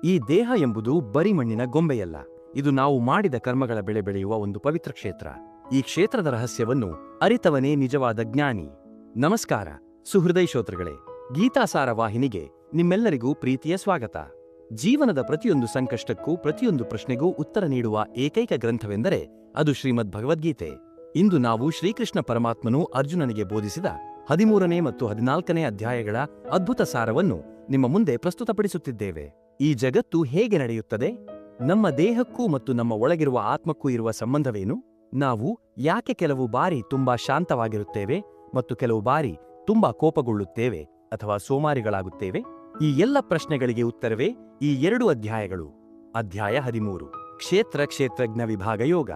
ಈ ದೇಹ ಎಂಬುದು ಬರೀ ಮಣ್ಣಿನ ಗೊಂಬೆಯಲ್ಲ. ಇದು ನಾವು ಮಾಡಿದ ಕರ್ಮಗಳ ಬೆಳೆ ಬೆಳೆಯುವ ಒಂದು ಪವಿತ್ರ ಕ್ಷೇತ್ರ. ಈ ಕ್ಷೇತ್ರದ ರಹಸ್ಯವನ್ನು ಅರಿತವನೇ ನಿಜವಾದ ಜ್ಞಾನಿ. ನಮಸ್ಕಾರ ಸುಹೃದಯ ಶ್ರೋತೃಗಳೇ, ಗೀತಾಸಾರ ವಾಹಿನಿಗೆ ನಿಮ್ಮೆಲ್ಲರಿಗೂ ಪ್ರೀತಿಯ ಸ್ವಾಗತ. ಜೀವನದ ಪ್ರತಿಯೊಂದು ಸಂಕಷ್ಟಕ್ಕೂ ಪ್ರತಿಯೊಂದು ಪ್ರಶ್ನೆಗೂ ಉತ್ತರ ನೀಡುವ ಏಕೈಕ ಗ್ರಂಥವೆಂದರೆ ಅದು ಶ್ರೀಮದ್ ಭಗವದ್ಗೀತೆ. ಇಂದು ನಾವು ಶ್ರೀಕೃಷ್ಣ ಪರಮಾತ್ಮನು ಅರ್ಜುನನಿಗೆ ಬೋಧಿಸಿದ 13ನೇ ಮತ್ತು 14ನೇ ಅಧ್ಯಾಯಗಳ ಅದ್ಭುತ ಸಾರವನ್ನು ನಿಮ್ಮ ಮುಂದೆ ಪ್ರಸ್ತುತಪಡಿಸುತ್ತಿದ್ದೇವೆ. ಈ ಜಗತ್ತು ಹೇಗೆ ನಡೆಯುತ್ತದೆ? ನಮ್ಮ ದೇಹಕ್ಕೂ ಮತ್ತು ನಮ್ಮ ಒಳಗಿರುವ ಆತ್ಮಕ್ಕೂ ಇರುವ ಸಂಬಂಧವೇನು? ನಾವು ಯಾಕೆ ಕೆಲವು ಬಾರಿ ತುಂಬಾ ಶಾಂತವಾಗಿರುತ್ತೇವೆ ಮತ್ತು ಕೆಲವು ಬಾರಿ ತುಂಬಾ ಕೋಪಗೊಳ್ಳುತ್ತೇವೆ ಅಥವಾ ಸೋಮಾರಿಗಳಾಗುತ್ತೇವೆ? ಈ ಎಲ್ಲ ಪ್ರಶ್ನೆಗಳಿಗೆ ಉತ್ತರವೇ ಈ 2 ಅಧ್ಯಾಯಗಳು. ಅಧ್ಯಾಯ 13 ಕ್ಷೇತ್ರಜ್ಞ ವಿಭಾಗ ಯೋಗ.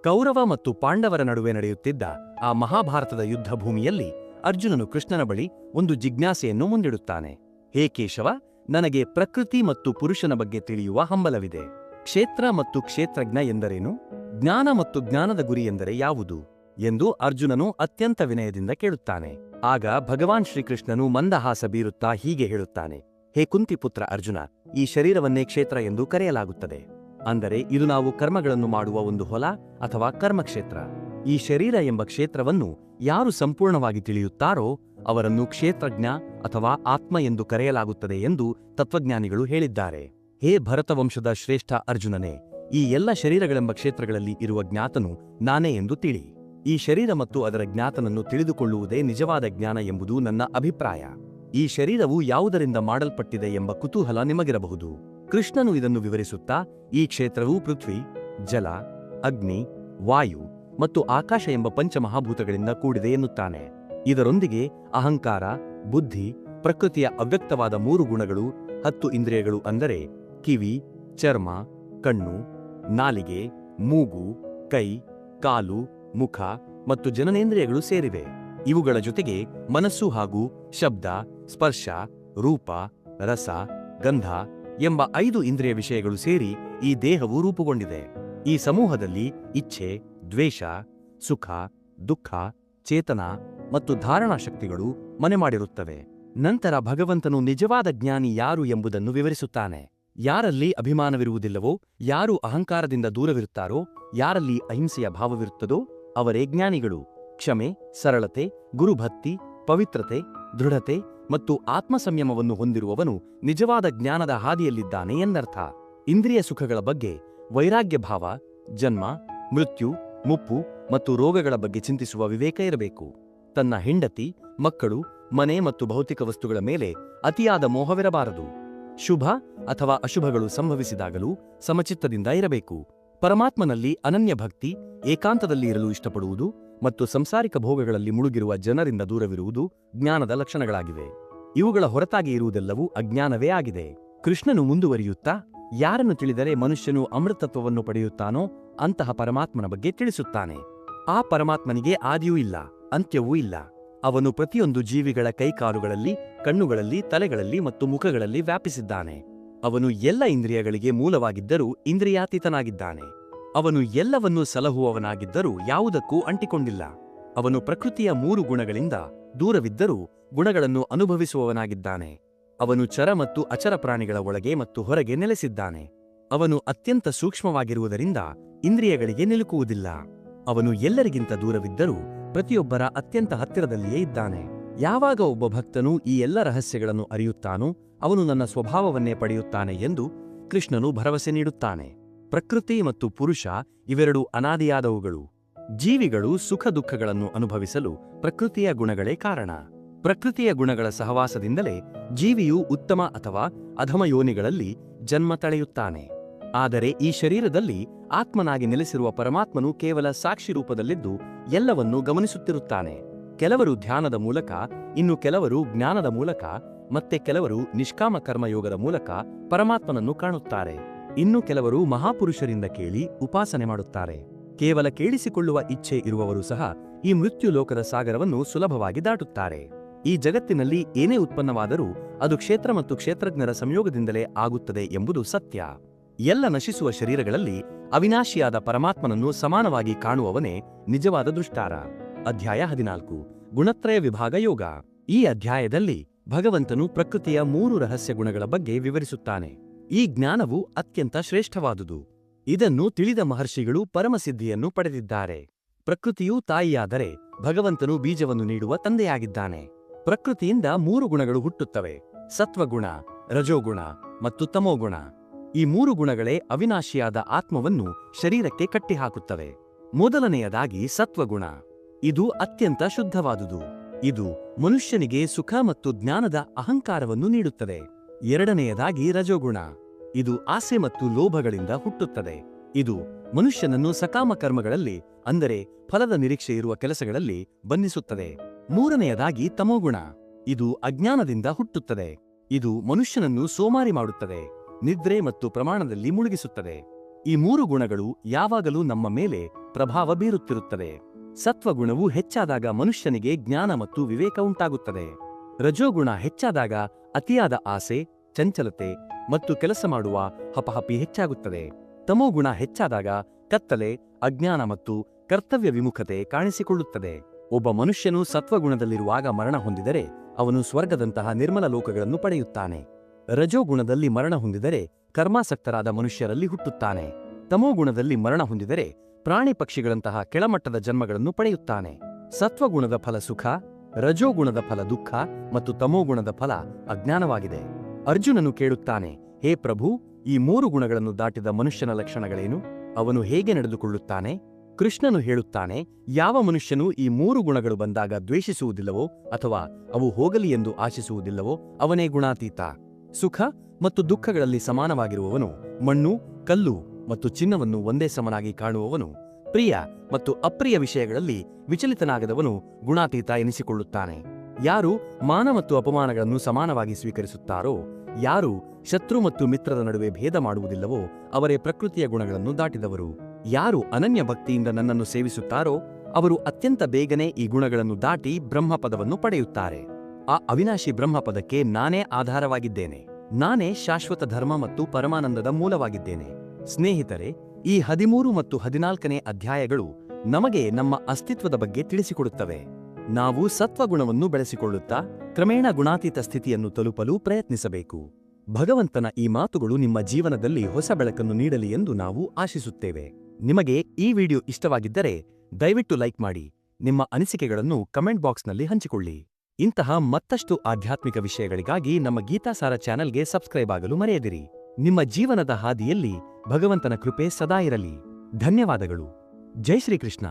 ಕೌರವ ಮತ್ತು ಪಾಂಡವರ ನಡುವೆ ನಡೆಯುತ್ತಿದ್ದ ಆ ಮಹಾಭಾರತದ ಯುದ್ಧ ಭೂಮಿಯಲ್ಲಿ ಅರ್ಜುನನು ಕೃಷ್ಣನ ಬಳಿ ಒಂದು ಜಿಜ್ಞಾಸೆಯನ್ನು ಮುಂದಿಡುತ್ತಾನೆ. ಹೇ ಕೇಶವ, ನನಗೆ ಪ್ರಕೃತಿ ಮತ್ತು ಪುರುಷನ ಬಗ್ಗೆ ತಿಳಿಯುವ ಹಂಬಲವಿದೆ. ಕ್ಷೇತ್ರ ಮತ್ತು ಕ್ಷೇತ್ರಜ್ಞ ಎಂದರೇನು? ಜ್ಞಾನ ಮತ್ತು ಜ್ಞಾನದ ಗುರಿ ಎಂದರೆ ಯಾವುದು ಎಂದು ಅರ್ಜುನನು ಅತ್ಯಂತ ವಿನಯದಿಂದ ಕೇಳುತ್ತಾನೆ. ಆಗ ಭಗವಾನ್ ಶ್ರೀಕೃಷ್ಣನು ಮಂದಹಾಸ ಬೀರುತ್ತಾ ಹೀಗೆ ಹೇಳುತ್ತಾನೆ: ಹೇ ಕುಂತಿಪುತ್ರ ಅರ್ಜುನ, ಈ ಶರೀರವನ್ನೇ ಕ್ಷೇತ್ರ ಎಂದು ಕರೆಯಲಾಗುತ್ತದೆ. ಅಂದರೆ ಇದು ನಾವು ಕರ್ಮಗಳನ್ನು ಮಾಡುವ ಒಂದು ಹೊಲ ಅಥವಾ ಕರ್ಮಕ್ಷೇತ್ರ. ಈ ಶರೀರ ಎಂಬ ಕ್ಷೇತ್ರವನ್ನು ಯಾರು ಸಂಪೂರ್ಣವಾಗಿ ತಿಳಿಯುತ್ತಾರೋ ಅವರನ್ನು ಕ್ಷೇತ್ರಜ್ಞ ಅಥವಾ ಆತ್ಮ ಎಂದು ಕರೆಯಲಾಗುತ್ತದೆ ಎಂದು ತತ್ವಜ್ಞಾನಿಗಳು ಹೇಳಿದ್ದಾರೆ. ಹೇ ಭರತವಂಶದ ಶ್ರೇಷ್ಠ ಅರ್ಜುನನೇ, ಈ ಎಲ್ಲ ಶರೀರಗಳೆಂಬ ಕ್ಷೇತ್ರಗಳಲ್ಲಿ ಇರುವ ಜ್ಞಾತನು ನಾನೇ ಎಂದು ತಿಳಿ. ಈ ಶರೀರ ಮತ್ತು ಅದರ ಜ್ಞಾತನನ್ನು ತಿಳಿದುಕೊಳ್ಳುವುದೇ ನಿಜವಾದ ಜ್ಞಾನ ಎಂಬುದು ನನ್ನ ಅಭಿಪ್ರಾಯ. ಈ ಶರೀರವು ಯಾವುದರಿಂದ ಮಾಡಲ್ಪಟ್ಟಿದೆ ಎಂಬ ಕುತೂಹಲ ನಿಮಗಿರಬಹುದು. ಕೃಷ್ಣನು ಇದನ್ನು ವಿವರಿಸುತ್ತಾ, ಈ ಕ್ಷೇತ್ರವು ಪೃಥ್ವಿ, ಜಲ, ಅಗ್ನಿ, ವಾಯು ಮತ್ತು ಆಕಾಶ ಎಂಬ ಪಂಚಮಹಾಭೂತಗಳಿಂದ ಕೂಡಿದೆ ಎನ್ನುತ್ತಾನೆ. ಇದರೊಂದಿಗೆ ಅಹಂಕಾರ, ಬುದ್ಧಿ, ಪ್ರಕೃತಿಯ ಅವ್ಯಕ್ತವಾದ 3 ಗುಣಗಳು, 10 ಇಂದ್ರಿಯಗಳು ಅಂದರೆ ಕಿವಿ, ಚರ್ಮ, ಕಣ್ಣು, ನಾಲಿಗೆ, ಮೂಗು, ಕೈ, ಕಾಲು, ಮುಖ ಮತ್ತು ಜನನೇಂದ್ರಿಯಗಳು ಸೇರಿವೆ. ಇವುಗಳ ಜೊತೆಗೆ ಮನಸ್ಸು ಹಾಗೂ ಶಬ್ದ, ಸ್ಪರ್ಶ, ರೂಪ, ರಸ, ಗಂಧ ಎಂಬ 5 ಇಂದ್ರಿಯ ವಿಷಯಗಳು ಸೇರಿ ಈ ದೇಹವು ರೂಪುಗೊಂಡಿದೆ. ಈ ಸಮೂಹದಲ್ಲಿ ಇಚ್ಛೆ, ದ್ವೇಷ, ಸುಖ, ದುಃಖ, ಚೇತನ ಮತ್ತು ಧಾರಣಾ ಶಕ್ತಿಗಳು ಮನೆ ಮಾಡಿರುತ್ತವೆ. ನಂತರ ಭಗವಂತನು ನಿಜವಾದ ಜ್ಞಾನಿ ಯಾರು ಎಂಬುದನ್ನು ವಿವರಿಸುತ್ತಾನೆ. ಯಾರಲ್ಲಿ ಅಭಿಮಾನವಿರುವುದಿಲ್ಲವೋ, ಯಾರು ಅಹಂಕಾರದಿಂದ ದೂರವಿರುತ್ತಾರೋ, ಯಾರಲ್ಲಿ ಅಹಿಂಸೆಯ ಭಾವವಿರುತ್ತದೋ ಅವರೇ ಜ್ಞಾನಿಗಳು. ಕ್ಷಮೆ, ಸರಳತೆ, ಗುರುಭಕ್ತಿ, ಪವಿತ್ರತೆ, ದೃಢತೆ ಮತ್ತು ಆತ್ಮಸಂಯಮವನ್ನು ಹೊಂದಿರುವವನು ನಿಜವಾದ ಜ್ಞಾನದ ಹಾದಿಯಲ್ಲಿದ್ದಾನೆ ಎಂದರ್ಥ. ಇಂದ್ರಿಯ ಸುಖಗಳ ಬಗ್ಗೆ ವೈರಾಗ್ಯ ಭಾವ, ಜನ್ಮ, ಮೃತ್ಯು, ಮುಪ್ಪು ಮತ್ತು ರೋಗಗಳ ಬಗ್ಗೆ ಚಿಂತಿಸುವ ವಿವೇಕ ಇರಬೇಕು. ತನ್ನ ಹೆಂಡತಿ, ಮಕ್ಕಳು, ಮನೆ ಮತ್ತು ಭೌತಿಕ ವಸ್ತುಗಳ ಮೇಲೆ ಅತಿಯಾದ ಮೋಹವಿರಬಾರದು. ಶುಭ ಅಥವಾ ಅಶುಭಗಳು ಸಂಭವಿಸಿದಾಗಲೂ ಸಮಚಿತ್ತದಿಂದ ಇರಬೇಕು. ಪರಮಾತ್ಮನಲ್ಲಿ ಅನನ್ಯ ಭಕ್ತಿ, ಏಕಾಂತದಲ್ಲಿ ಇರಲು ಇಷ್ಟಪಡುವುದು ಮತ್ತು ಸಂಸಾರಿಕ ಭೋಗಗಳಲ್ಲಿ ಮುಳುಗಿರುವ ಜನರಿಂದ ದೂರವಿರುವುದು ಜ್ಞಾನದ ಲಕ್ಷಣಗಳಾಗಿವೆ. ಇವುಗಳ ಹೊರತಾಗಿ ಇರುವುದೆಲ್ಲವೂ ಅಜ್ಞಾನವೇ ಆಗಿದೆ. ಕೃಷ್ಣನು ಮುಂದುವರಿಯುತ್ತಾ, ಯಾರನ್ನು ತಿಳಿದರೆ ಮನುಷ್ಯನು ಅಮೃತತ್ವವನ್ನು ಪಡೆಯುತ್ತಾನೋ ಅಂತಹ ಪರಮಾತ್ಮನ ಬಗ್ಗೆ ತಿಳಿಸುತ್ತಾನೆ. ಆ ಪರಮಾತ್ಮನಿಗೆ ಆದಿಯೂ ಇಲ್ಲ, ಅಂತ್ಯವೂ ಇಲ್ಲ. ಅವನು ಪ್ರತಿಯೊಂದು ಜೀವಿಗಳ ಕೈಕಾಲುಗಳಲ್ಲಿ, ಕಣ್ಣುಗಳಲ್ಲಿ, ತಲೆಗಳಲ್ಲಿ ಮತ್ತು ಮುಖಗಳಲ್ಲಿ ವ್ಯಾಪಿಸಿದ್ದಾನೆ. ಅವನು ಎಲ್ಲ ಇಂದ್ರಿಯಗಳಿಗೆ ಮೂಲವಾಗಿದ್ದರೂ ಇಂದ್ರಿಯಾತೀತನಾಗಿದ್ದಾನೆ. ಅವನು ಎಲ್ಲವನ್ನೂ ಸಲಹುವವನಾಗಿದ್ದರೂ ಯಾವುದಕ್ಕೂ ಅಂಟಿಕೊಂಡಿಲ್ಲ. ಅವನು ಪ್ರಕೃತಿಯ 3 ಗುಣಗಳಿಂದ ದೂರವಿದ್ದರೂ ಗುಣಗಳನ್ನು ಅನುಭವಿಸುವವನಾಗಿದ್ದಾನೆ. ಅವನು ಚರ ಮತ್ತು ಅಚರ ಪ್ರಾಣಿಗಳ ಒಳಗೆ ಮತ್ತು ಹೊರಗೆ ನೆಲೆಸಿದ್ದಾನೆ. ಅವನು ಅತ್ಯಂತ ಸೂಕ್ಷ್ಮವಾಗಿರುವುದರಿಂದ ಇಂದ್ರಿಯಗಳಿಗೆ ನಿಲುಕುವುದಿಲ್ಲ. ಅವನು ಎಲ್ಲರಿಗಿಂತ ದೂರವಿದ್ದರೂ ಪ್ರತಿಯೊಬ್ಬರ ಅತ್ಯಂತ ಹತ್ತಿರದಲ್ಲಿಯೇ ಇದ್ದಾನೆ. ಯಾವಾಗ ಒಬ್ಬ ಭಕ್ತನು ಈ ಎಲ್ಲ ರಹಸ್ಯಗಳನ್ನು ಅರಿಯುತ್ತಾನೋ ಅವನು ನನ್ನ ಸ್ವಭಾವವನ್ನೇ ಪಡೆಯುತ್ತಾನೆ ಎಂದು ಕೃಷ್ಣನು ಭರವಸೆ ನೀಡುತ್ತಾನೆ. ಪ್ರಕೃತಿ ಮತ್ತು ಪುರುಷ ಇವೆರಡೂ ಅನಾದಿಯಾದವುಗಳು. ಜೀವಿಗಳು ಸುಖ ದುಃಖಗಳನ್ನು ಅನುಭವಿಸಲು ಪ್ರಕೃತಿಯ ಗುಣಗಳೇ ಕಾರಣ. ಪ್ರಕೃತಿಯ ಗುಣಗಳ ಸಹವಾಸದಿಂದಲೇ ಜೀವಿಯು ಉತ್ತಮ ಅಥವಾ ಅಧಮ ಯೋನಿಗಳಲ್ಲಿ ಜನ್ಮ ತಳೆಯುತ್ತಾನೆ. ಆದರೆ ಈ ಶರೀರದಲ್ಲಿ ಆತ್ಮನಾಗಿ ನೆಲೆಸಿರುವ ಪರಮಾತ್ಮನು ಕೇವಲ ಸಾಕ್ಷಿ ರೂಪದಲ್ಲಿದ್ದು ಎಲ್ಲವನ್ನೂ ಗಮನಿಸುತ್ತಿರುತ್ತಾನೆ. ಕೆಲವರು ಧ್ಯಾನದ ಮೂಲಕ, ಇನ್ನು ಕೆಲವರು ಜ್ಞಾನದ ಮೂಲಕ, ಮತ್ತೆ ಕೆಲವರು ನಿಷ್ಕಾಮ ಕರ್ಮಯೋಗದ ಮೂಲಕ ಪರಮಾತ್ಮನನ್ನು ಕಾಣುತ್ತಾರೆ. ಇನ್ನು ಕೆಲವರು ಮಹಾಪುರುಷರಿಂದ ಕೇಳಿ ಉಪಾಸನೆ ಮಾಡುತ್ತಾರೆ. ಕೇವಲ ಕೇಳಿಸಿಕೊಳ್ಳುವ ಇಚ್ಛೆ ಇರುವವರು ಸಹ ಈ ಮೃತ್ಯು ಲೋಕದ ಸಾಗರವನ್ನು ಸುಲಭವಾಗಿ ದಾಟುತ್ತಾರೆ. ಈ ಜಗತ್ತಿನಲ್ಲಿ ಏನೇ ಉತ್ಪನ್ನವಾದರೂ ಅದು ಕ್ಷೇತ್ರ ಮತ್ತು ಕ್ಷೇತ್ರಜ್ಞರ ಸಂಯೋಗದಿಂದಲೇ ಆಗುತ್ತದೆ ಎಂಬುದು ಸತ್ಯ. ಎಲ್ಲ ನಶಿಸುವ ಶರೀರಗಳಲ್ಲಿ ಅವಿನಾಶಿಯಾದ ಪರಮಾತ್ಮನನ್ನು ಸಮಾನವಾಗಿ ಕಾಣುವವನೇ ನಿಜವಾದ ದುಷ್ಟಾರ. ಅಧ್ಯಾಯ 14 ಗುಣತ್ರಯ ವಿಭಾಗ ಯೋಗ. ಈ ಅಧ್ಯಾಯದಲ್ಲಿ ಭಗವಂತನು ಪ್ರಕೃತಿಯ 3 ರಹಸ್ಯ ಗುಣಗಳ ಬಗ್ಗೆ ವಿವರಿಸುತ್ತಾನೆ. ಈ ಜ್ಞಾನವು ಅತ್ಯಂತ ಶ್ರೇಷ್ಠವಾದುದು. ಇದನ್ನು ತಿಳಿದ ಮಹರ್ಷಿಗಳು ಪರಮಸಿದ್ಧಿಯನ್ನು ಪಡೆದಿದ್ದಾರೆ. ಪ್ರಕೃತಿಯು ತಾಯಿಯಾದರೆ ಭಗವಂತನು ಬೀಜವನ್ನು ನೀಡುವ ತಂದೆಯಾಗಿದ್ದಾನೆ. ಪ್ರಕೃತಿಯಿಂದ 3 ಗುಣಗಳು ಹುಟ್ಟುತ್ತವೆ: ಸತ್ವಗುಣ, ರಜೋಗುಣ ಮತ್ತು ತಮೋಗುಣ. ಈ 3 ಗುಣಗಳೇ ಅವಿನಾಶಿಯಾದ ಆತ್ಮವನ್ನು ಶರೀರಕ್ಕೆ ಕಟ್ಟಿಹಾಕುತ್ತವೆ. ಮೊದಲನೆಯದಾಗಿ ಸತ್ವಗುಣ. ಇದು ಅತ್ಯಂತ ಶುದ್ಧವಾದುದು. ಇದು ಮನುಷ್ಯನಿಗೆ ಸುಖ ಮತ್ತು ಜ್ಞಾನದ ಅಹಂಕಾರವನ್ನು ನೀಡುತ್ತದೆ. ಎರಡನೆಯದಾಗಿ ರಜೋಗುಣ. ಇದು ಆಸೆ ಮತ್ತು ಲೋಭಗಳಿಂದ ಹುಟ್ಟುತ್ತದೆ. ಇದು ಮನುಷ್ಯನನ್ನು ಸಕಾಮ ಕರ್ಮಗಳಲ್ಲಿ, ಅಂದರೆ ಫಲದ ನಿರೀಕ್ಷೆ ಇರುವ ಕೆಲಸಗಳಲ್ಲಿ ಬಂಧಿಸುತ್ತದೆ. ಮೂರನೆಯದಾಗಿ ತಮೋಗುಣ. ಇದು ಅಜ್ಞಾನದಿಂದ ಹುಟ್ಟುತ್ತದೆ. ಇದು ಮನುಷ್ಯನನ್ನು ಸೋಮಾರಿ ಮಾಡುತ್ತದೆ, ನಿದ್ರೆ ಮತ್ತು ಪ್ರಮಾಣದಲ್ಲಿ ಮುಳುಗಿಸುತ್ತದೆ. ಈ 3 ಗುಣಗಳು ಯಾವಾಗಲೂ ನಮ್ಮ ಮೇಲೆ ಪ್ರಭಾವ ಬೀರುತ್ತಿರುತ್ತದೆ. ಸತ್ವಗುಣವು ಹೆಚ್ಚಾದಾಗ ಮನುಷ್ಯನಿಗೆ ಜ್ಞಾನ ಮತ್ತು ವಿವೇಕ ಉಂಟಾಗುತ್ತದೆ. ರಜೋಗುಣ ಹೆಚ್ಚಾದಾಗ ಅತಿಯಾದ ಆಸೆ, ಚಂಚಲತೆ ಮತ್ತು ಕೆಲಸ ಮಾಡುವ ಹಪಹಪಿ ಹೆಚ್ಚಾಗುತ್ತದೆ. ತಮೋಗುಣ ಹೆಚ್ಚಾದಾಗ ಕತ್ತಲೆ, ಅಜ್ಞಾನ ಮತ್ತು ಕರ್ತವ್ಯ ವಿಮುಖತೆ ಕಾಣಿಸಿಕೊಳ್ಳುತ್ತದೆ. ಒಬ್ಬ ಮನುಷ್ಯನು ಸತ್ವಗುಣದಲ್ಲಿರುವಾಗ ಮರಣ ಹೊಂದಿದರೆ ಅವನು ಸ್ವರ್ಗದಂತಹ ನಿರ್ಮಲ ಲೋಕಗಳನ್ನು ಪಡೆಯುತ್ತಾನೆ. ರಜೋಗುಣದಲ್ಲಿ ಮರಣ ಹೊಂದಿದರೆ ಕರ್ಮಾಸಕ್ತರಾದ ಮನುಷ್ಯರಲ್ಲಿ ಹುಟ್ಟುತ್ತಾನೆ. ತಮೋಗುಣದಲ್ಲಿ ಮರಣ ಹೊಂದಿದರೆ ಪ್ರಾಣಿ ಪಕ್ಷಿಗಳಂತಹ ಕೆಳಮಟ್ಟದ ಜನ್ಮಗಳನ್ನು ಪಡೆಯುತ್ತಾನೆ. ಸತ್ವಗುಣದ ಫಲ ಸುಖ, ರಜೋಗುಣದ ಫಲ ದುಃಖ ಮತ್ತು ತಮೋಗುಣದ ಫಲ ಅಜ್ಞಾನವಾಗಿದೆ. ಅರ್ಜುನನು ಕೇಳುತ್ತಾನೆ, ಹೇ ಪ್ರಭು, ಈ 3 ಗುಣಗಳನ್ನು ದಾಟಿದ ಮನುಷ್ಯನ ಲಕ್ಷಣಗಳೇನು? ಅವನು ಹೇಗೆ ನಡೆದುಕೊಳ್ಳುತ್ತಾನೆ? ಕೃಷ್ಣನು ಹೇಳುತ್ತಾನೆ, ಯಾವ ಮನುಷ್ಯನು ಈ 3 ಗುಣಗಳು ಬಂದಾಗ ದ್ವೇಷಿಸುವುದಿಲ್ಲವೋ ಅಥವಾ ಅವು ಹೋಗಲಿ ಎಂದು ಆಶಿಸುವುದಿಲ್ಲವೋ ಅವನೇ ಗುಣಾತೀತ. ಸುಖ ಮತ್ತು ದುಃಖಗಳಲ್ಲಿ ಸಮಾನವಾಗಿರುವವನು, ಮಣ್ಣು, ಕಲ್ಲು ಮತ್ತು ಚಿನ್ನವನ್ನು ಒಂದೇ ಸಮನಾಗಿ ಕಾಣುವವನು, ಪ್ರಿಯ ಮತ್ತು ಅಪ್ರಿಯ ವಿಷಯಗಳಲ್ಲಿ ವಿಚಲಿತನಾಗದವನು ಗುಣಾತೀತ ಎನಿಸಿಕೊಳ್ಳುತ್ತಾನೆ. ಯಾರು ಮಾನ ಮತ್ತು ಅಪಮಾನಗಳನ್ನು ಸಮಾನವಾಗಿ ಸ್ವೀಕರಿಸುತ್ತಾರೋ, ಯಾರು ಶತ್ರು ಮತ್ತು ಮಿತ್ರರ ನಡುವೆ ಭೇದ ಮಾಡುವುದಿಲ್ಲವೋ ಅವರೇ ಪ್ರಕೃತಿಯ ಗುಣಗಳನ್ನು ದಾಟಿದವರು. ಯಾರು ಅನನ್ಯ ಭಕ್ತಿಯಿಂದ ನನ್ನನ್ನು ಸೇವಿಸುತ್ತಾರೋ ಅವರು ಅತ್ಯಂತ ಬೇಗನೆ ಈ ಗುಣಗಳನ್ನು ದಾಟಿ ಬ್ರಹ್ಮಪದವನ್ನು ಪಡೆಯುತ್ತಾರೆ. ಆ ಅವಿನಾಶಿ ಬ್ರಹ್ಮಪದಕ್ಕೆ ನಾನೇ ಆಧಾರವಾಗಿದ್ದೇನೆ. ನಾನೇ ಶಾಶ್ವತ ಧರ್ಮ ಮತ್ತು ಪರಮಾನಂದದ ಮೂಲವಾಗಿದ್ದೇನೆ. ಸ್ನೇಹಿತರೆ, ಈ 13 ಮತ್ತು 14ನೇ ಅಧ್ಯಾಯಗಳು ನಮಗೆ ನಮ್ಮ ಅಸ್ತಿತ್ವದ ಬಗ್ಗೆ ತಿಳಿಸಿಕೊಡುತ್ತವೆ. ನಾವು ಸತ್ವಗುಣವನ್ನು ಬೆಳೆಸಿಕೊಳ್ಳುತ್ತಾ ಕ್ರಮೇಣ ಗುಣಾತೀತ ಸ್ಥಿತಿಯನ್ನು ತಲುಪಲು ಪ್ರಯತ್ನಿಸಬೇಕು. ಭಗವಂತನ ಈ ಮಾತುಗಳು ನಿಮ್ಮ ಜೀವನದಲ್ಲಿ ಹೊಸ ಬೆಳಕನ್ನು ನೀಡಲಿ ಎಂದು ನಾವು ಆಶಿಸುತ್ತೇವೆ. ನಿಮಗೆ ಈ ವಿಡಿಯೋ ಇಷ್ಟವಾಗಿದ್ದರೆ ದಯವಿಟ್ಟು ಲೈಕ್ ಮಾಡಿ, ನಿಮ್ಮ ಅನಿಸಿಕೆಗಳನ್ನು ಕಮೆಂಟ್ ಬಾಕ್ಸ್ನಲ್ಲಿ ಹಂಚಿಕೊಳ್ಳಿ. ಇಂತಹ ಮತ್ತಷ್ಟು ಆಧ್ಯಾತ್ಮಿಕ ವಿಷಯಗಳಿಗಾಗಿ ನಮ್ಮ ಗೀತಾಸಾರ ಚಾನೆಲ್ಗೆ ಸಬ್ಸ್ಕ್ರೈಬ್ ಆಗಲು ಮರೆಯದಿರಿ. ನಿಮ್ಮ ಜೀವನದ ಹಾದಿಯಲ್ಲಿ ಭಗವಂತನ ಕೃಪೆ ಸದಾ ಇರಲಿ. ಧನ್ಯವಾದಗಳು. ಜೈ ಶ್ರೀಕೃಷ್ಣ.